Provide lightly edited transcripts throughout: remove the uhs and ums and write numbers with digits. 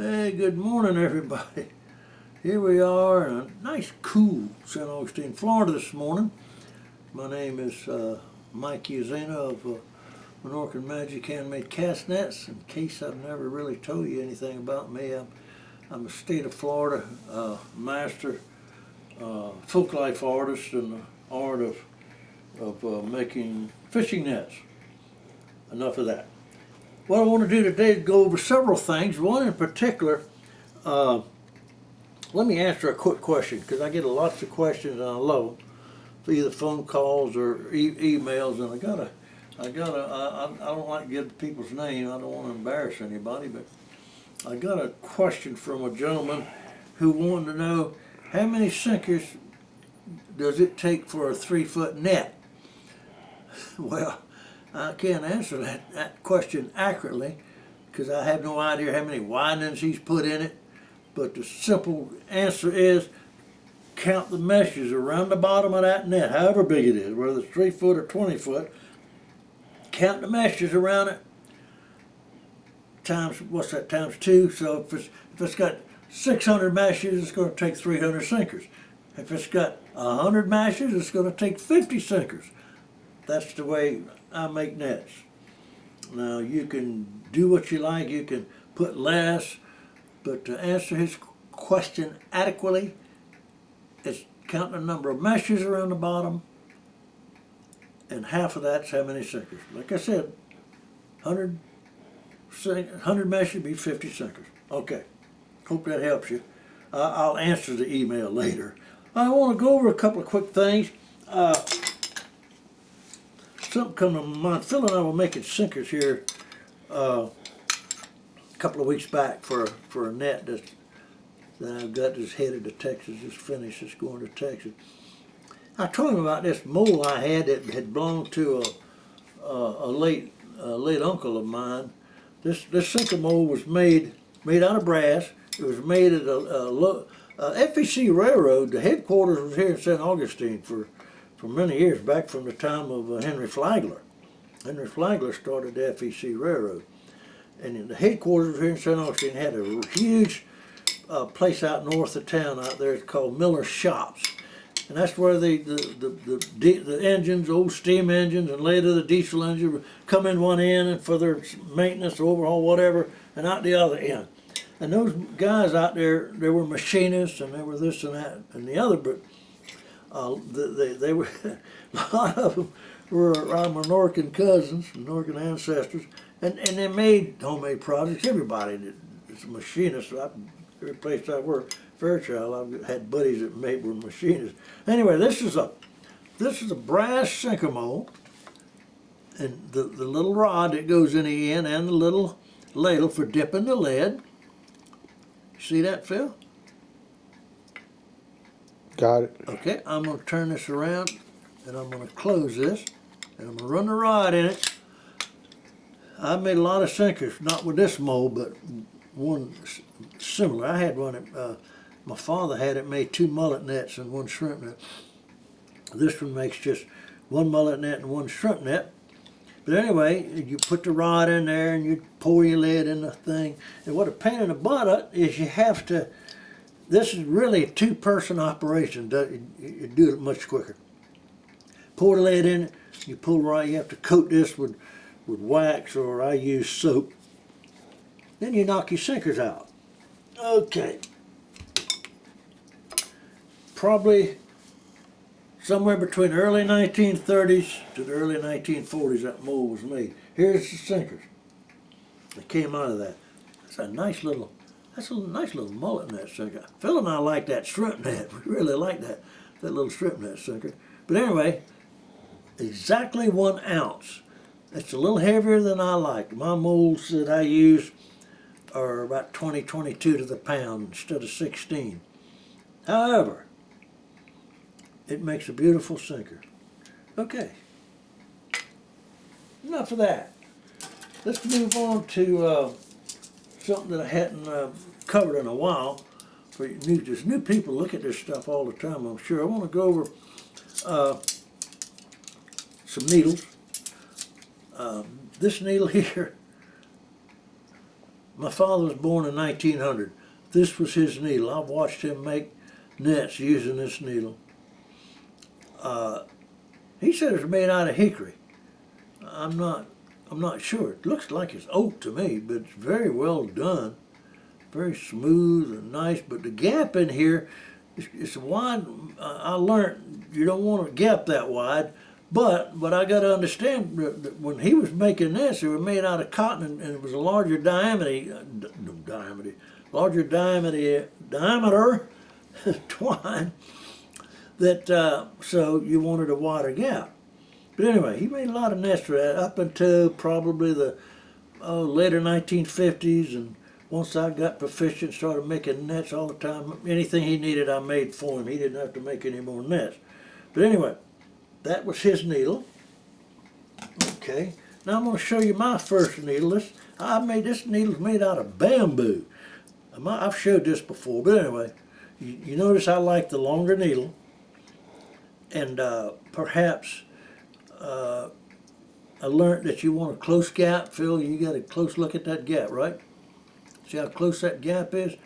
Hey, good morning, everybody. Here we are in a nice, cool St. Augustine, Florida this morning. My name is Mike Uzena of Menorcan Magic Handmade Cast Nets. In case I've never really told you anything about me, I'm a state of Florida master folk life artist in the art of making fishing nets. Enough of that. What I want to do today is go over several things. One in particular, let me answer a quick question because I get lots of questions and I love them, for either phone calls or emails, and I don't like to give people's name. I don't want to embarrass anybody, but I got a question from a gentleman who wanted to know how many sinkers does it take for a 3-foot net? Well, I can't answer that question accurately because I have no idea how many widenings he's put in it. But the simple answer is count the meshes around the bottom of that net, however big it is, whether it's 3 foot or 20 foot. Count the meshes around it times, what's that, times 2. So if it's got 600 meshes, it's going to take 300 sinkers. If it's got 100 meshes, it's going to take 50 sinkers. That's the way I make nets. Now you can do what you like, you can put less, but to answer his question adequately, it's count the number of meshes around the bottom, and half of that's how many sinkers. Like I said, 100 meshes would be 50 sinkers. Okay, hope that helps you. I'll answer the email later. I want to go over a couple of quick things. Something come to mind. Phil and I were making sinkers here a couple of weeks back for a net that I've got just headed to Texas, just finished, just going to Texas. I told him about this mold I had that had belonged to a late uncle of mine. This sinker mold was made out of brass. It was made at a FEC Railroad. The headquarters was here in St. Augustine for many years, back from the time of Henry Flagler. Henry Flagler started the FEC Railroad. And the headquarters here in St. Augustine had a huge place out north of town out there. It's called Miller's Shops. And that's where the engines, old steam engines, and later the diesel engine would come in one end and for their maintenance, overhaul, whatever, and out the other end. And those guys out there, they were machinists and they were this and that and the other, but they were, a lot of them were our Menorcan cousins, Menorcan ancestors, and they made homemade products. Everybody is a machinist. Every place I worked, Fairchild, I've had buddies that were machinists. Anyway, this is a brass sinker mold, and the little rod that goes in the end, and the little ladle for dipping the lead. See that, Phil? Got it. Okay, I'm going to turn this around and I'm going to close this and I'm going to run the rod in it. I made a lot of sinkers, not with this mold, but one similar. I had one, my father had it, made 2 mullet nets and 1 shrimp net. This one makes just 1 mullet net and 1 shrimp net. But anyway, you put the rod in there and you pour your lead in the thing. And what a pain in the butt is you have to, this is really a 2-person operation. You do it much quicker. Pour the lead in it, you pull the rod, you have to coat this with wax, or I use soap. Then you knock your sinkers out. Okay. Probably somewhere between the early 1930s to the early 1940s that mold was made. Here's the sinkers that came out of that. That's a nice little mullet net sinker. Phil and I like that shrimp net. We really like that little shrimp net sinker. But anyway, exactly 1 ounce. It's a little heavier than I like. My molds that I use are about 20-22 to the pound instead of 16. However, it makes a beautiful sinker. Okay, enough of that. Let's move on to something that I hadn't covered in a while. For new people look at this stuff all the time, I'm sure. I want to go over some needles. This needle here, My father was born in 1900. This was his needle. I've watched him make nets using this needle. He said it's made out of hickory. I'm not sure. It looks like it's oak to me, but it's very well done. Very smooth and nice, but the gap in here is wide. I learned you don't want a gap that wide, but I got to understand that when he was making this, they were made out of cotton, and it was a larger diameter twine. That so you wanted a wider gap. But anyway, he made a lot of nets for that up until probably the later 1950s, and once I got proficient, started making nets all the time. Anything he needed, I made for him. He didn't have to make any more nets. But anyway, that was his needle. Okay, now I'm going to show you my first needle. This needle's made out of bamboo. I've showed this before, but anyway, you notice I like the longer needle, and perhaps I learned that you want a close gap, Phil. You got a close look at that gap, right? See how close that gap is?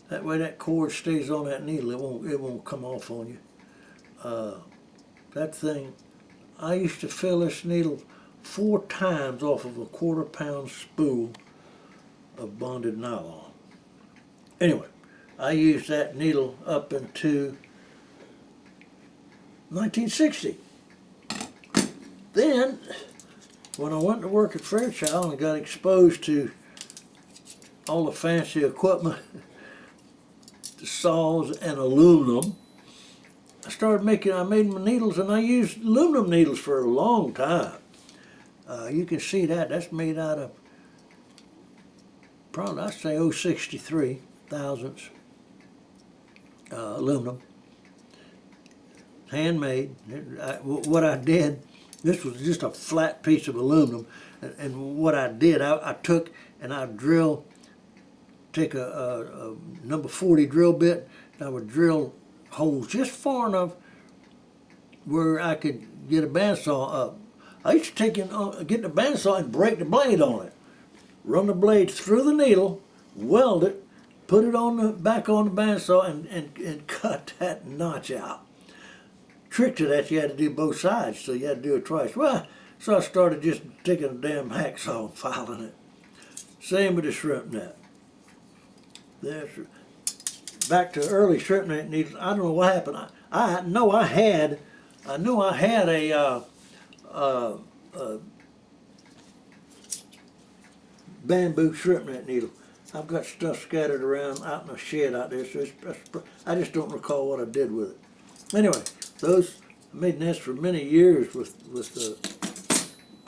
That way that cord stays on that needle. It won't come off on you. That thing, I used to fill this needle 4 times off of a 1/4 pound spool of bonded nylon. Anyway, I used that needle up into 1960. Then, when I went to work at Fairchild and got exposed to all the fancy equipment, the saws and aluminum, I made my needles, and I used aluminum needles for a long time. You can see that's made out of, probably I'd say 0.63 thousandths aluminum, handmade. What I did, this was just a flat piece of aluminum, and what I did, I took and I take a number 40 drill bit, and I would drill holes just far enough where I could get a bandsaw up. I used to get the bandsaw and break the blade on it. Run the blade through the needle, weld it, put it back on the bandsaw, and cut that notch out. Trick to that, you had to do both sides, so you had to do it twice. Well, so I started just taking a damn hacksaw and filing it. Same with the shrimp net. Back to early shrimp net needles. I don't know what happened. I know I had a bamboo shrimp net needle. I've got stuff scattered around out in a shed out there, so I just don't recall what I did with it. Anyway, I made nets for many years with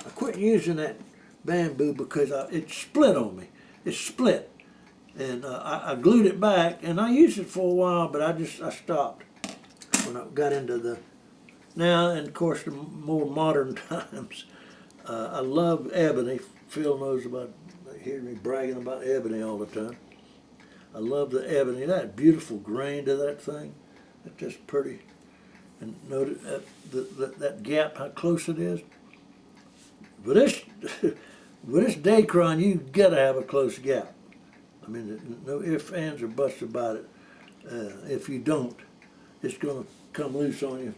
I quit using that bamboo because it split on me. It split. And I glued it back, and I used it for a while, but I stopped when I got into now, and of course the more modern times. I love ebony. Phil knows about, hearing me bragging about ebony all the time. I love the ebony. That beautiful grain to that thing. It's just pretty. And notice that gap, how close it is. But with this Dacron, you gotta have a close gap. I mean, no ifs, ands, or buts about it. If you don't, it's going to come loose on you.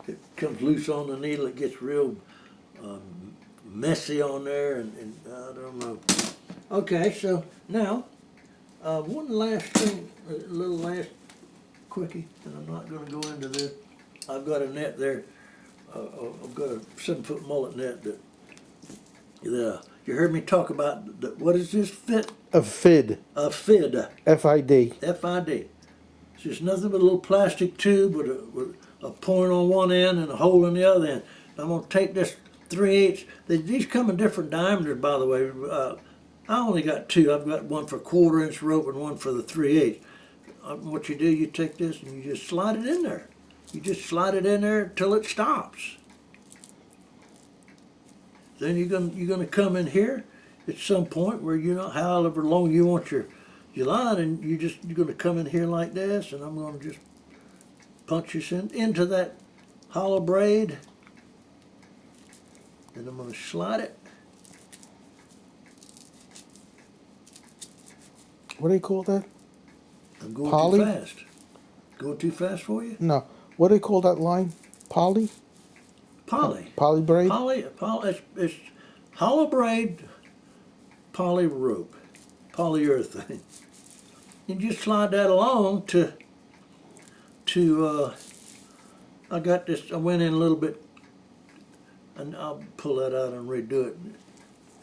It comes loose on the needle. It gets real messy on there, and I don't know. Okay, so now, one last thing, a little last quickie, and I'm not going to go into this. I've got a net there. I've got a 7-foot mullet net that you heard me talk about, what is this fit? A fid. A fid. F-I-D. F-I-D. It's just nothing but a little plastic tube with a point on one end and a hole in the other end. I'm going to take this 3/8. These come in different diameters, by the way. I only got 2. I've got one for 1/4 inch rope and one for the 3/8. What you do, you take this and you just slide it in there. You just slide it in there until it stops. Then you're gonna come in here at some point where however long you want your line, and you're gonna come in here like this, and I'm gonna just punch this into that hollow braid, and I'm gonna slide it What do you call that? I'm going Poly? too fast. Going too fast for you? No. What do you call that line? Poly? Poly. Poly braid? It's hollow braid poly rope, polyurethane. You just slide that along to I got this. I went in a little bit, and I'll pull that out and redo it.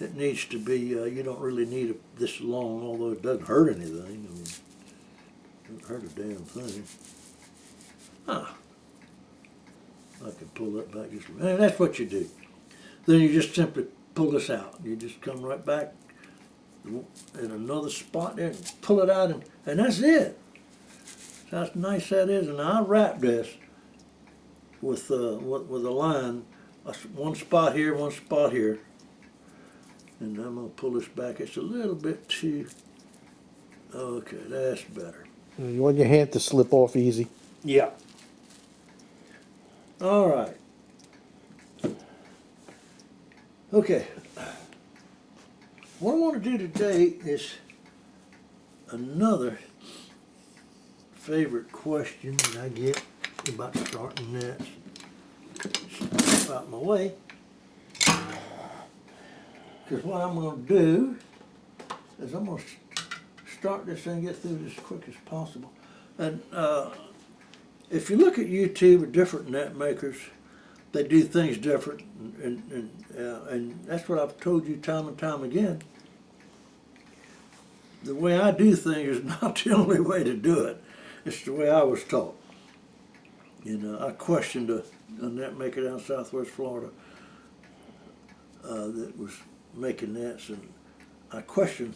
It needs to be. You don't really need this long, although it doesn't hurt anything. I mean, it doesn't hurt a damn thing. Ah, I can pull that back just. And that's what you do. Then you just simply pull this out. You just come right back in another spot there and pull it out, and that's it. That's how nice that is. And I wrap this with a line, one spot here, and I'm gonna pull this back. It's a little bit too. Okay, that's better. You want your hand to slip off easy. Yeah. All right. Okay. What I want to do today is another favorite question that I get about starting nets. Out my way. Because what I'm going to do is I'm going to start this thing, get through this as quick as possible. And if you look at YouTube at different net makers, they do things different, and that's what I've told you time and time again. The way I do things is not the only way to do it. It's the way I was taught. You know, I questioned a net maker down Southwest Florida that was making nets, and I questioned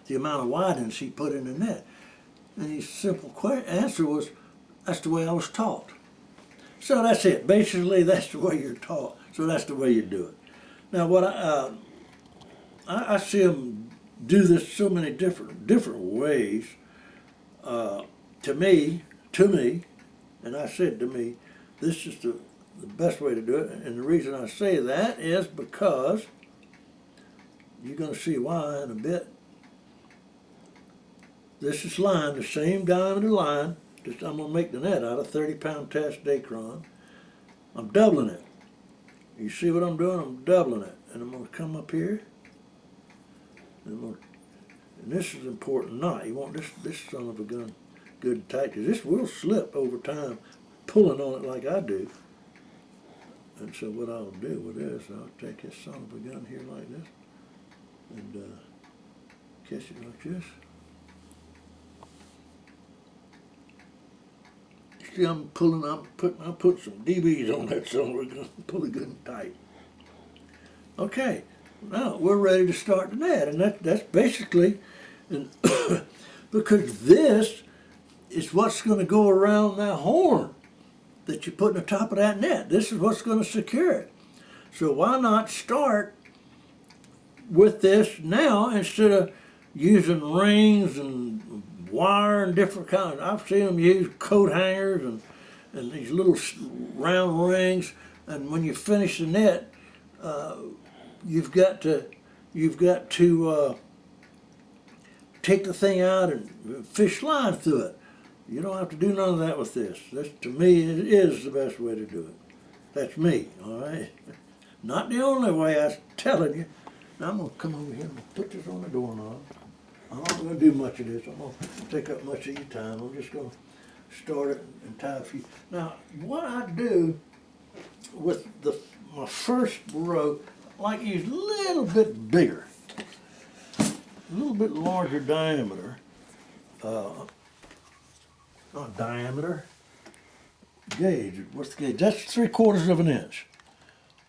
the amount of widens he put in the net. And his simple answer was, that's the way I was taught. So that's it. Basically, that's the way you're taught. So that's the way you do it. Now, what I see them do this so many different ways. To me, and I said to me, this is the best way to do it. And the reason I say that is because you're going to see why in a bit. This is line, the same diameter line. I'm going to make the net out of 30-pound test Dacron. I'm doubling it. You see what I'm doing? I'm doubling it. And I'm going to come up here. And this is an important knot. You want this son of a gun good and tight, because this will slip over time pulling on it like I do. And so what I'll do with this, I'll take this son of a gun here like this and catch it like this. See, I'm putting some DBs on that son of a gun, pull it good and tight. Okay, now we're ready to start the net, and that's basically, and because this is what's going to go around that horn that you put in the top of that net. This is what's going to secure it. So why not start with this now instead of using rings and wire and different kinds. I've seen them use coat hangers and these little round rings. And when you finish the net, you've got to take the thing out and fish line through it. You don't have to do none of that with this. This, to me, is the best way to do it. That's me, all right? Not the only way, I'm telling you. Now I'm going to come over here and put this on the doorknob. I'm not going to do much of this. I'm going to take up much of your time. I'm just going to start it and tie a few. Now, what I do with my first row, I like to use a little bit bigger, a little bit larger diameter. Not diameter, gauge. What's the gauge? That's 3/4 of an inch.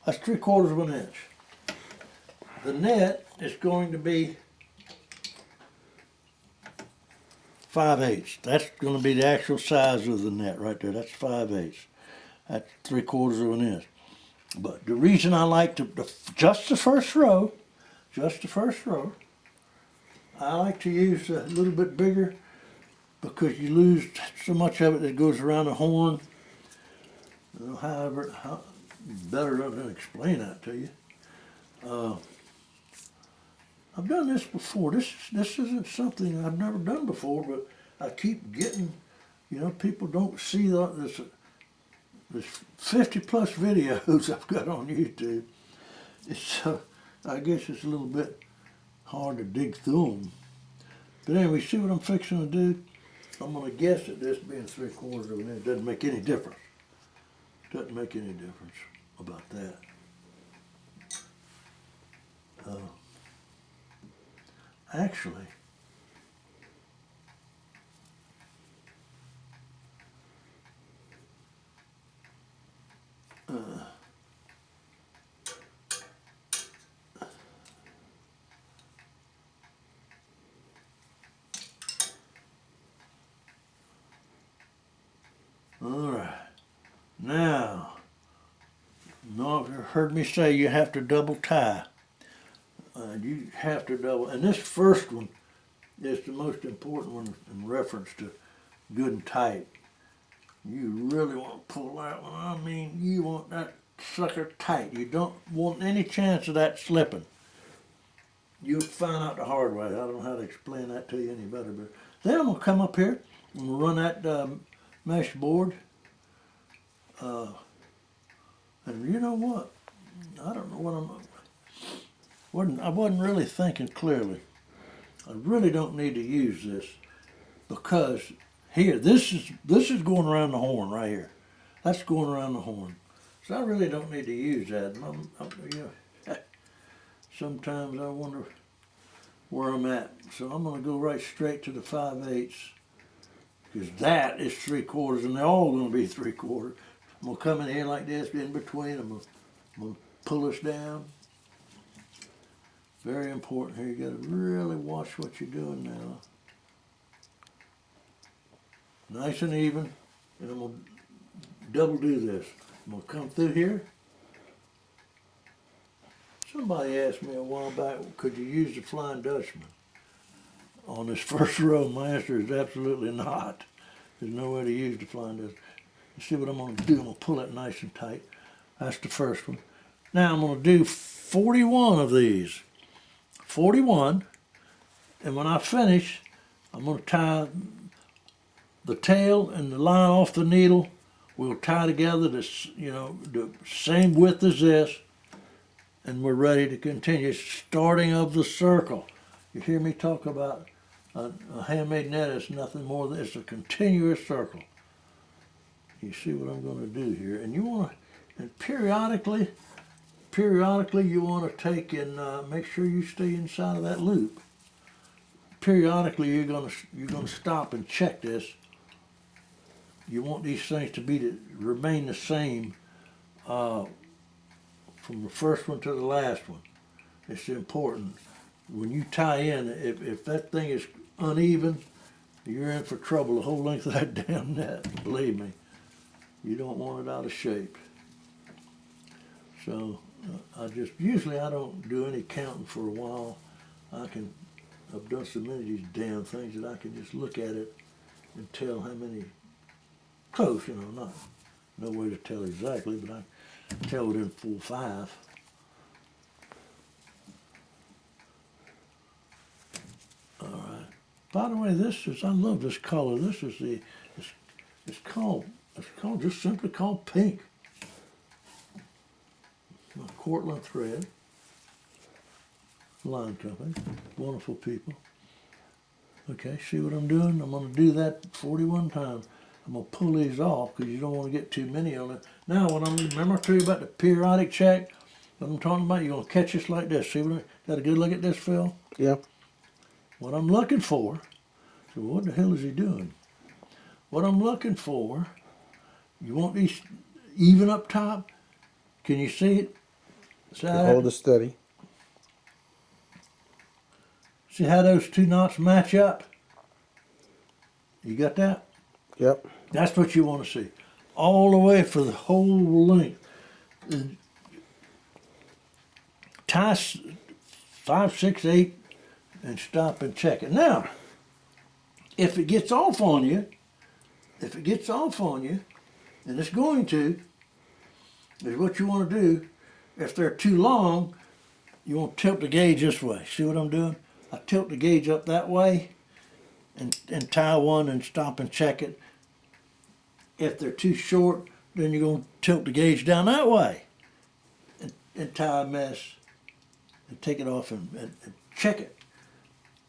That's 3/4 of an inch. The net is going to be 5/8. That's going to be the actual size of the net right there. That's 5/8. That's 3/4 of an inch. But the reason I like to, just the first row, I like to use a little bit bigger because you lose so much of it that goes around the horn. However, better than explain that to you. I've done this before. This isn't something I've never done before, but I keep getting, people don't see this 50 plus videos I've got on YouTube. I guess it's a little bit hard to dig through them. But anyway, see what I'm fixing to do? I'm going to guess at this being 3/4 of an inch doesn't make any difference. Doesn't make any difference about that. Actually, all right. Now, you've heard me say you have to double tie. You have to double, and this first one is the most important one in reference to good and tight. You really want to pull that one. I mean, you want that sucker tight. You don't want any chance of that slipping. You'll find out the hard way. I don't know how to explain that to you any better. But then I'm going to come up here and run that mesh board. And you know what? I don't know what I wasn't really thinking clearly. I really don't need to use this because here, this is going around the horn right here. That's going around the horn. So I really don't need to use that. Sometimes I wonder where I'm at. So I'm going to go right straight to the 5/8 because that is 3/4 and they're all going to be 3/4. I'm going to come in here like this, in between. I'm going to pull this down. Very important here. You got to really watch what you're doing now. Nice and even. And I'm going to double do this. I'm going to come through here. Somebody asked me a while back, could you use the Flying Dutchman on this first row? My answer is absolutely not. There's no way to use the Flying Dutchman. You see what I'm going to do? I'm going to pull it nice and tight. That's the first one. Now I'm going to do 41 of these. 41. And when I finish, I'm going to tie the tail and the line off the needle. We'll tie together the same width as this. And we're ready to continue. Starting of the circle. You hear me talk about a handmade net is nothing more than it's a continuous circle. You see what I'm going to do here, and you want to, and periodically you want to take and make sure you stay inside of that loop. Periodically you're going to stop and check this. You want these things to remain the same. From the first one to the last one. It's important. When you tie in, if that thing is uneven, you're in for trouble the whole length of that damn net. Believe me. You don't want it out of shape. So usually I don't do any counting for a while. I've done so many of these damn things that I can just look at it and tell how many, close, no way to tell exactly, but I tell within 4 or 5. All right. By the way, I love this color. This is it's called just simply called pink. Cortland thread. Line company. Wonderful people. Okay, see what I'm doing? I'm going to do that 41 times. I'm going to pull these off because you don't want to get too many on it. Now, remember I told you about the periodic check? What I'm talking about, you're going to catch this like this. See what got a good look at this, Phil? Yeah. What I'm looking for, so what the hell is he doing? What I'm looking for, you want these even up top? Can you see it? Hold it steady. See how those 2 knots match up? You got that? Yep. That's what you want to see. All the way for the whole length. And tie 5, 6, 8 and stop and check it. Now, if it gets off on you, and it's going to, is what you want to do. If they're too long, you want to tilt the gauge this way. See what I'm doing? I tilt the gauge up that way and tie one and stop and check it. If they're too short, then you're going to tilt the gauge down that way and tie a mess and take it off and check it.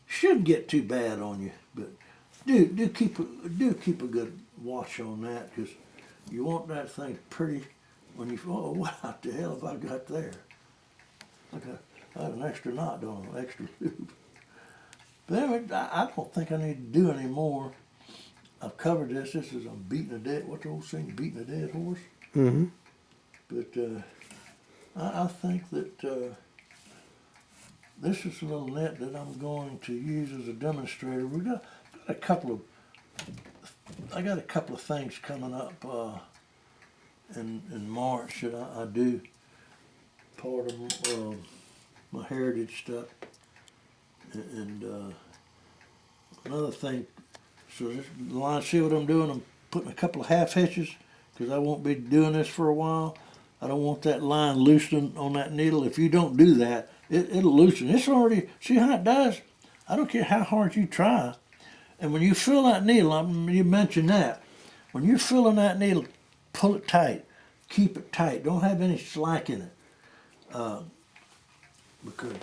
Shouldn't get too bad on you, but do keep a good watch on that, because you want that thing pretty when you, oh, what the hell have I got there? I got an extra knot on an extra loop. But anyway, I don't think I need to do any more. I've covered this. This is I'm beating a dead, what's the old saying, beating a dead horse? Mm-hmm. But I think that this is a little net that I'm going to use as a demonstrator. We got a couple of, I got a couple of things coming up in March that I do part of my heritage stuff, and another thing. So this line, see what I'm doing? I'm putting a couple of half hitches because I won't be doing this for a while. I don't want that line loosening on that needle. If you don't do that, it'll loosen. It's already, see how it does? I don't care how hard you try. And when you fill that needle, you mentioned that. When you're filling that needle, pull it tight. Keep it tight. Don't have any slack in it. Because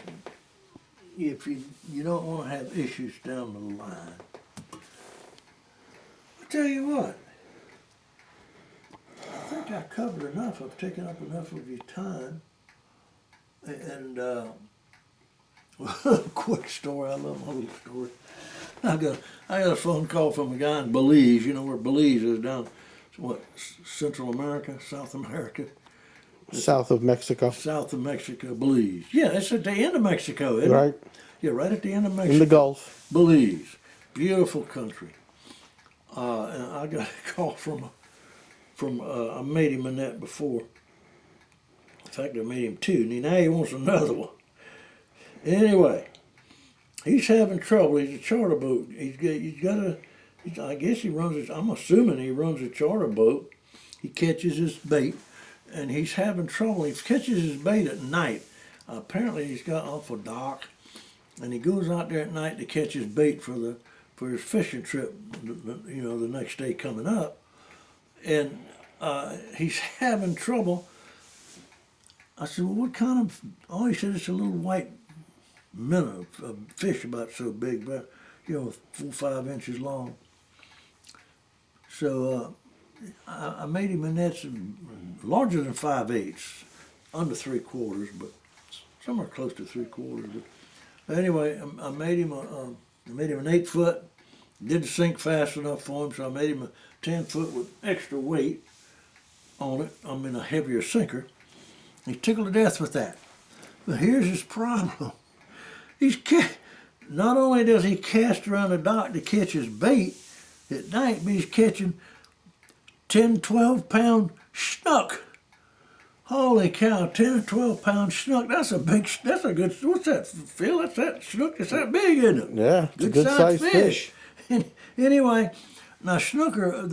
if you don't want to have issues down the line. I tell you what, I think I covered enough. I've taken up enough of your time. And quick story, I love my little story. I got a phone call from a guy in Belize. You know where Belize is, down, what, Central America, South America? South of Mexico. South of Mexico, Belize. Yeah, it's at the end of Mexico, isn't Right. it? Yeah, right at the end of Mexico. In the Gulf. Belize. Beautiful country. And I got a call from I made him a net before. In fact, I made him two. And now he wants another one. Anyway, he's having trouble. He's a charter boat. I guess he runs I'm assuming he runs a charter boat. He catches his bait, and he's having trouble. He catches his bait at night. Apparently he's got off a dock, and he goes out there at night to catch his bait for his fishing trip, you know, the next day coming up. And he's having trouble. I said, well, what kind of, oh, he said it's a little white minnow, a fish about so big, but, you know, 4 or 5 inches long. So I made him a net larger than 5/8, under 3/4, but somewhere close to 3/4. But anyway, I made him an 8-foot. Didn't sink fast enough for him, so I made him a 10-foot with extra weight on it. I'm in a heavier sinker. He tickled to death with that. But here's his problem. Not only does he cast around the dock to catch his bait at night, but he's catching 10, 12-pound snook. Holy cow, 10 or 12-pound snook. That's a good, what's that, Phil? That's that snook, it's that big, isn't it? Yeah, it's a good sized fish. Anyway, now snooker,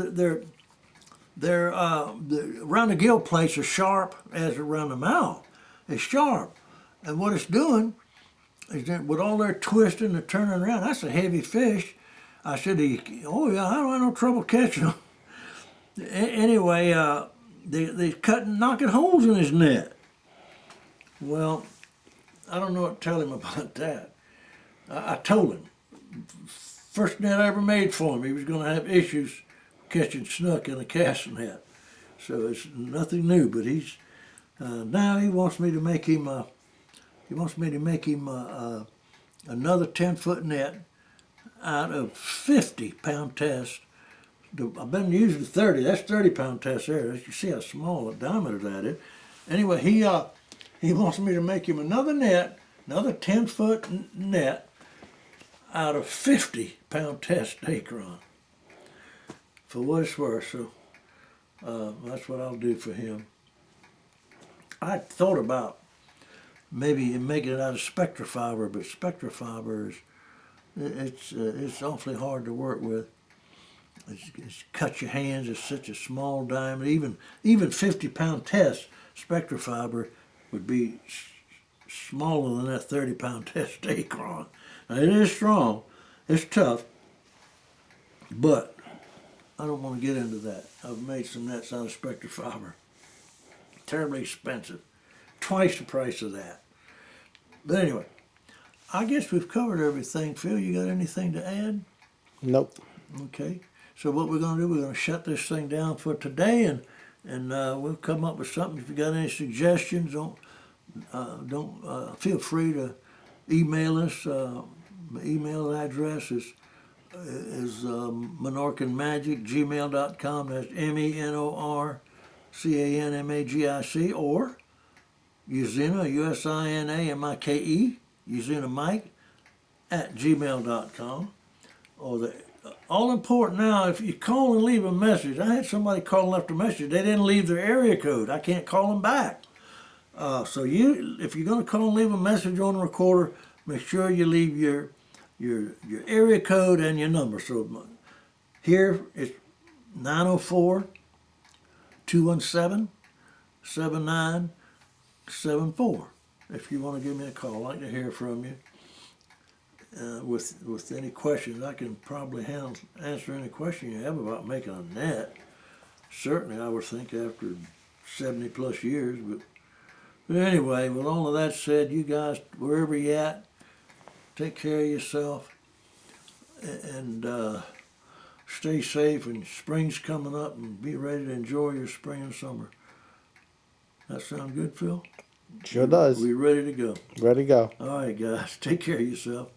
they're around the gill plates are sharp as around the mouth. It's sharp. And what it's doing is that with all their twisting and turning around, that's a heavy fish. I said, oh yeah, I don't have no trouble catching them. Anyway, they knocking holes in his net. Well, I don't know what to tell him about that. I told him, first net I ever made for him, he was going to have issues catching snook in a cast net. So it's nothing new, but he's now he wants me to make him another 10-foot net out of 50-pound test. I've been using 30. That's 30-pound test there. You see how small a diameter that is. Anyway, he wants me to make him another net, another 10-foot net out of 50-pound test Dacron. For what it's worth, so that's what I'll do for him. I thought about maybe making it out of spectra fiber, but spectra fiber it's awfully hard to work with. It's cut your hands. It's such a small diameter. Even 50-pound test spectra fiber would be smaller than that 30-pound test Dacron. Now, it is strong. It's tough. But I don't want to get into that. I've made some nets out of spectre fiber. Terribly expensive. Twice the price of that. But anyway, I guess we've covered everything. Phil, you got anything to add? Nope. Okay. So what we're going to do, we're going to shut this thing down for today, and we'll come up with something. If you got any suggestions, don't feel free to email us. My email address is menorcanmagic@gmail.com. That's MENORCANMAGIC, or Usina, USINAMIKE, Usina Mike @gmail.com. Or the all important now, if you call and leave a message, I had somebody call and left a message. They didn't leave their area code. I can't call them back. So if you're going to call and leave a message on the recorder, make sure you leave your area code and your number. So here it's 904-217-7974. If you want to give me a call, I'd like to hear from you. With any questions, I can probably answer any question you have about making a net. Certainly, I would think after 70 plus years. But anyway, with all of that said, you guys, wherever you're at, take care of yourself and stay safe. And spring's coming up, and be ready to enjoy your spring and summer. That sound good, Phil? Sure does. We ready to go? Ready to go. All right, guys. Take care of yourself.